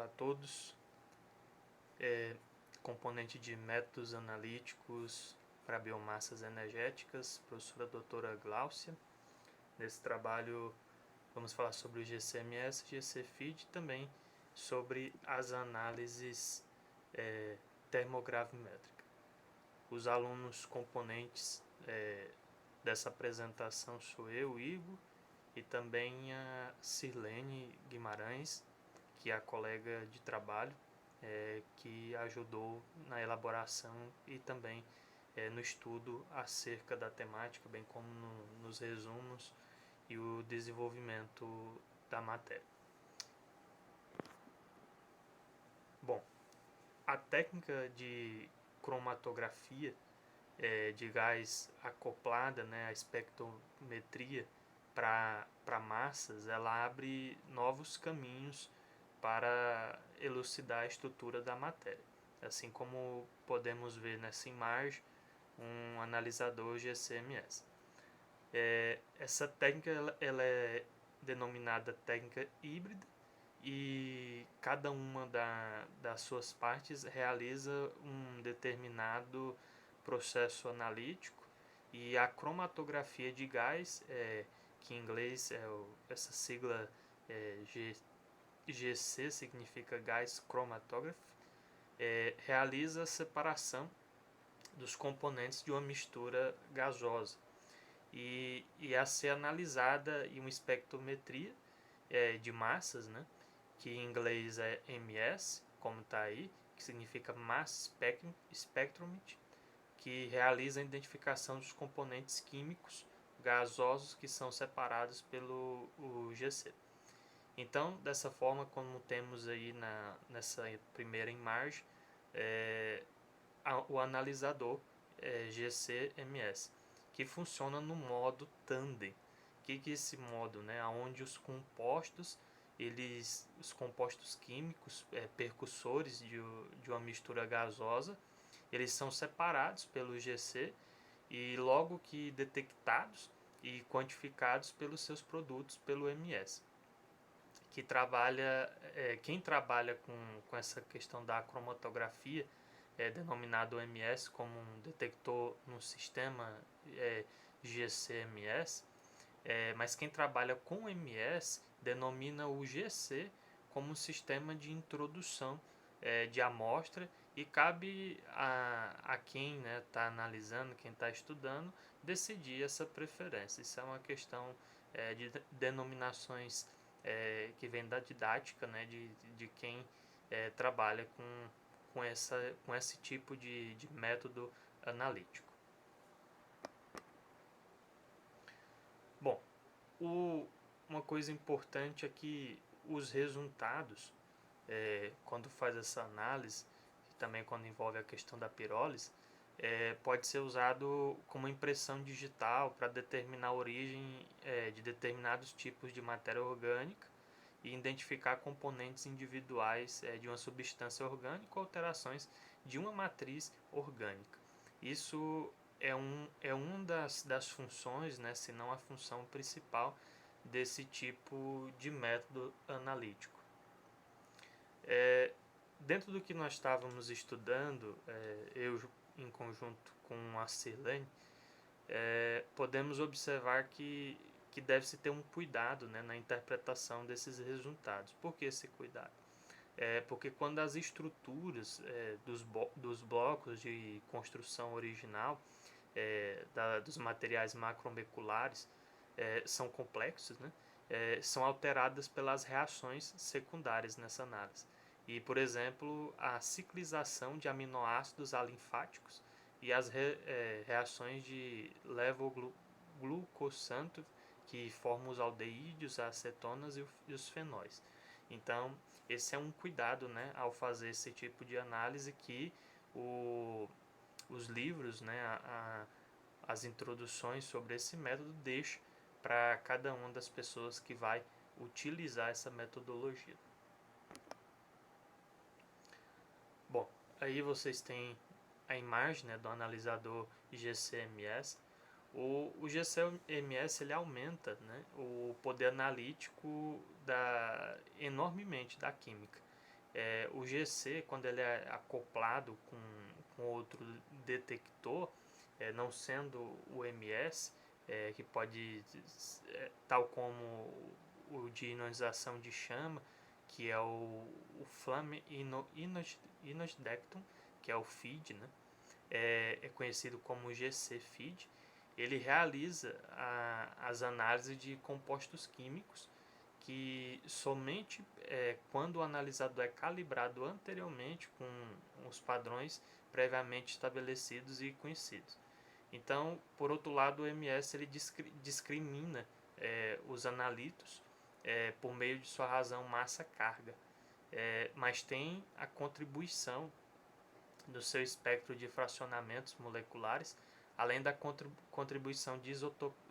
a todos. Componente de métodos analíticos para biomassas energéticas, professora doutora Gláucia. Nesse trabalho vamos falar sobre o GCMS, GCFeed e também sobre as análises termogravimétricas. Os alunos componentes dessa apresentação sou eu, Igor, e também a Sirlene Guimarães, que é a colega de trabalho, que ajudou na elaboração e também no estudo acerca da temática, bem como nos resumos e o desenvolvimento da matéria. Bom, a técnica de cromatografia de gás acoplada, a espectrometria para massas, ela abre novos caminhos para elucidar a estrutura da matéria. Assim como podemos ver nessa imagem, um analisador GCMS. Essa técnica ela é denominada técnica híbrida e cada uma das suas partes realiza um determinado processo analítico, e a cromatografia de gás, que em inglês essa sigla GC significa Gas Chromatography, realiza a separação dos componentes de uma mistura gasosa e a ser analisada em uma espectrometria de massas, que em inglês é MS, como está aí, que significa Mass Spectrometry, que realiza a identificação dos componentes químicos gasosos que são separados pelo GC. Então, dessa forma, como temos aí nessa primeira imagem, o analisador GCMS, que funciona no modo tandem. O que é esse modo? Onde os compostos químicos, percussores de uma mistura gasosa, eles são separados pelo GC e logo que detectados e quantificados pelos seus produtos pelo MS. Quem trabalha com essa questão da cromatografia é denominado MS como um detector no sistema GCMS, mas quem trabalha com MS denomina o GC como um sistema de introdução de amostra, e cabe a quem está analisando, quem está estudando, decidir essa preferência. Isso é uma questão de denominações que vem da didática, de quem trabalha com esse tipo de método analítico. Bom, uma coisa importante é que os resultados, quando faz essa análise, e também quando envolve a questão da pirólise, pode ser usado como impressão digital para determinar a origem de determinados tipos de matéria orgânica e identificar componentes individuais de uma substância orgânica ou alterações de uma matriz orgânica. Isso é uma das funções, se não a função principal desse tipo de método analítico. Dentro do que nós estávamos estudando, eu em conjunto com a Sirlene, podemos observar que deve-se ter um cuidado na interpretação desses resultados. Por que esse cuidado? Porque quando as estruturas dos blocos de construção original, dos materiais macromoleculares, são complexos, são alteradas pelas reações secundárias nessa análise. E, por exemplo, a ciclização de aminoácidos alinfáticos e as reações de levoglucosanto, que formam os aldeídos, as cetonas e os fenóis. Então, esse é um cuidado ao fazer esse tipo de análise, que os livros, as introduções sobre esse método deixam para cada uma das pessoas que vai utilizar essa metodologia. Bom, aí vocês têm a imagem do analisador GCMS. O GCMS ele aumenta o poder analítico enormemente da química. O GC, quando ele é acoplado com outro detector, não sendo o MS, que pode, tal como o de ionização de chama, que é o Flame Inoxidectum, que é o FID, né? É conhecido como GC-FID. Ele realiza as análises de compostos químicos que somente quando o analisador é calibrado anteriormente com os padrões previamente estabelecidos e conhecidos. Então, por outro lado, o MS ele discrimina os analitos por meio de sua razão massa-carga, mas tem a contribuição do seu espectro de fracionamentos moleculares, além da contribuição de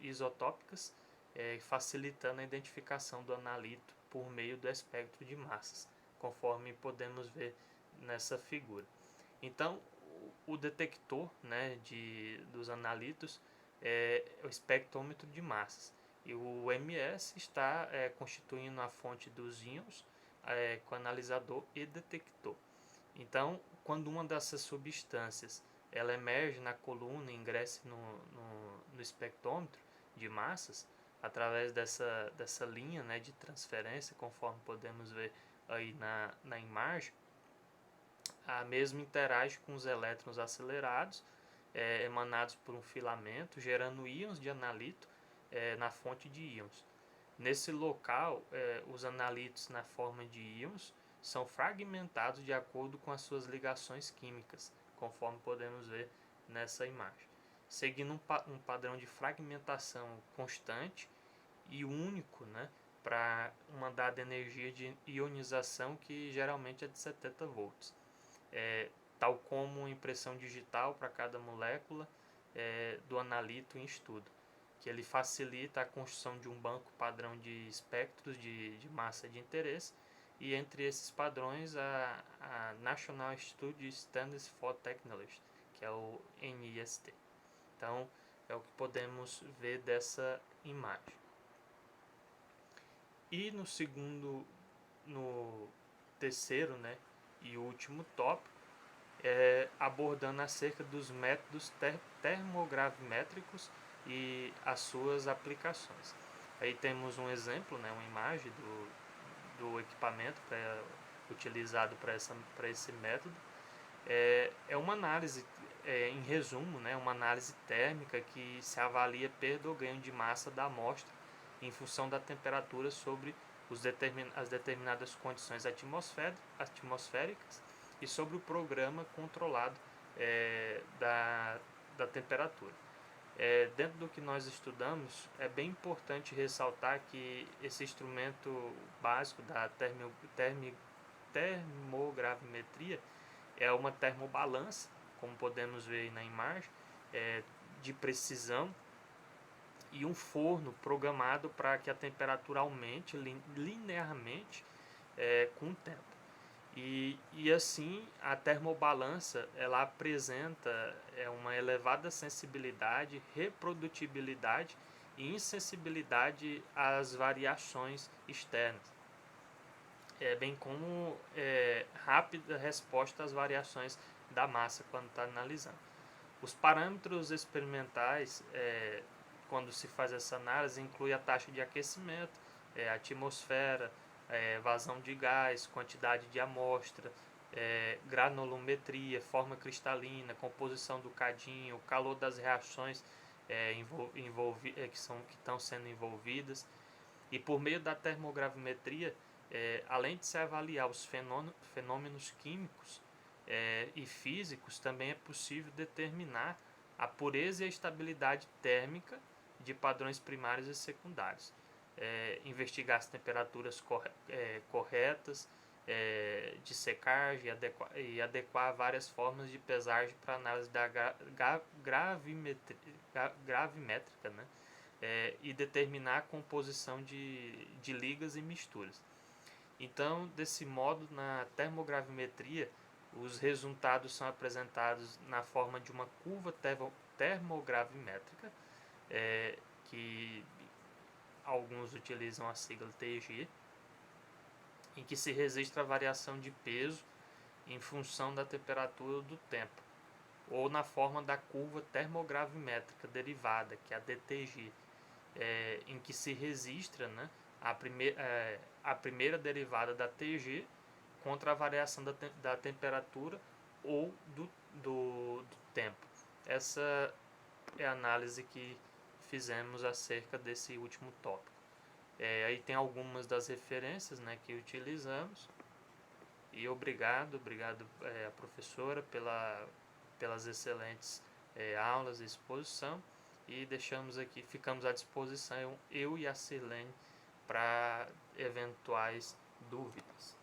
isotópicas, facilitando a identificação do analito por meio do espectro de massas, conforme podemos ver nessa figura. Então, o detector, né, dos analitos é o espectrômetro de massas, e o MS está constituindo a fonte dos íons com analisador e detector. Então, quando uma dessas substâncias ela emerge na coluna e ingressa no espectrômetro de massas, através dessa linha, né, de transferência, conforme podemos ver aí na imagem, a mesma interage com os elétrons acelerados, emanados por um filamento, gerando íons de analito na fonte de íons. Nesse local, os analitos na forma de íons são fragmentados de acordo com as suas ligações químicas, conforme podemos ver nessa imagem, seguindo um padrão de fragmentação constante e único, né, para uma dada energia de ionização que geralmente é de 70 volts, tal como impressão digital para cada molécula do analito em estudo, que ele facilita a construção de um banco padrão de espectros de massa de interesse, e entre esses padrões a National Institute Standards for Technology, que é o NIST. Então, é o que podemos ver dessa imagem. E no terceiro, né, e último tópico, abordando acerca dos métodos termogravimétricos e as suas aplicações. Aí temos um exemplo, né, uma imagem do equipamento utilizado para esse método. Uma análise, em resumo, né, uma análise térmica que se avalia perda ou ganho de massa da amostra em função da temperatura sobre as determinadas condições atmosféricas e sobre o programa controlado da temperatura. Dentro do que nós estudamos, é bem importante ressaltar que esse instrumento básico da termogravimetria é uma termobalança, como podemos ver aí na imagem, de precisão, e um forno programado para que a temperatura aumente linearmente com o tempo. E assim, a termobalança ela apresenta uma elevada sensibilidade, reprodutibilidade e insensibilidade às variações externas, bem como rápida resposta às variações da massa quando está analisando. Os parâmetros experimentais, quando se faz essa análise, inclui a taxa de aquecimento, atmosfera, vazão de gás, quantidade de amostra, granulometria, forma cristalina, composição do cadinho, o calor das reações que estão sendo envolvidas. E por meio da termogravimetria, além de se avaliar os fenômenos químicos e físicos, também é possível determinar a pureza e a estabilidade térmica de padrões primários e secundários, investigar as temperaturas corretas de secagem e adequar várias formas de pesagem para análise da gravimétrica, né? E determinar a composição de ligas e misturas. Então, desse modo, na termogravimetria, os resultados são apresentados na forma de uma curva termogravimétrica, que alguns utilizam a sigla TG, em que se registra a variação de peso em função da temperatura do tempo, ou na forma da curva termogravimétrica derivada, que é a DTG, em que se registra, né, a primeira derivada da TG contra a variação da temperatura ou do tempo. Essa é a análise que fizemos acerca desse último tópico. Aí tem algumas das referências, né, que utilizamos. E obrigado a professora pelas excelentes aulas e exposição. E ficamos à disposição, eu e a Sirlene, para eventuais dúvidas.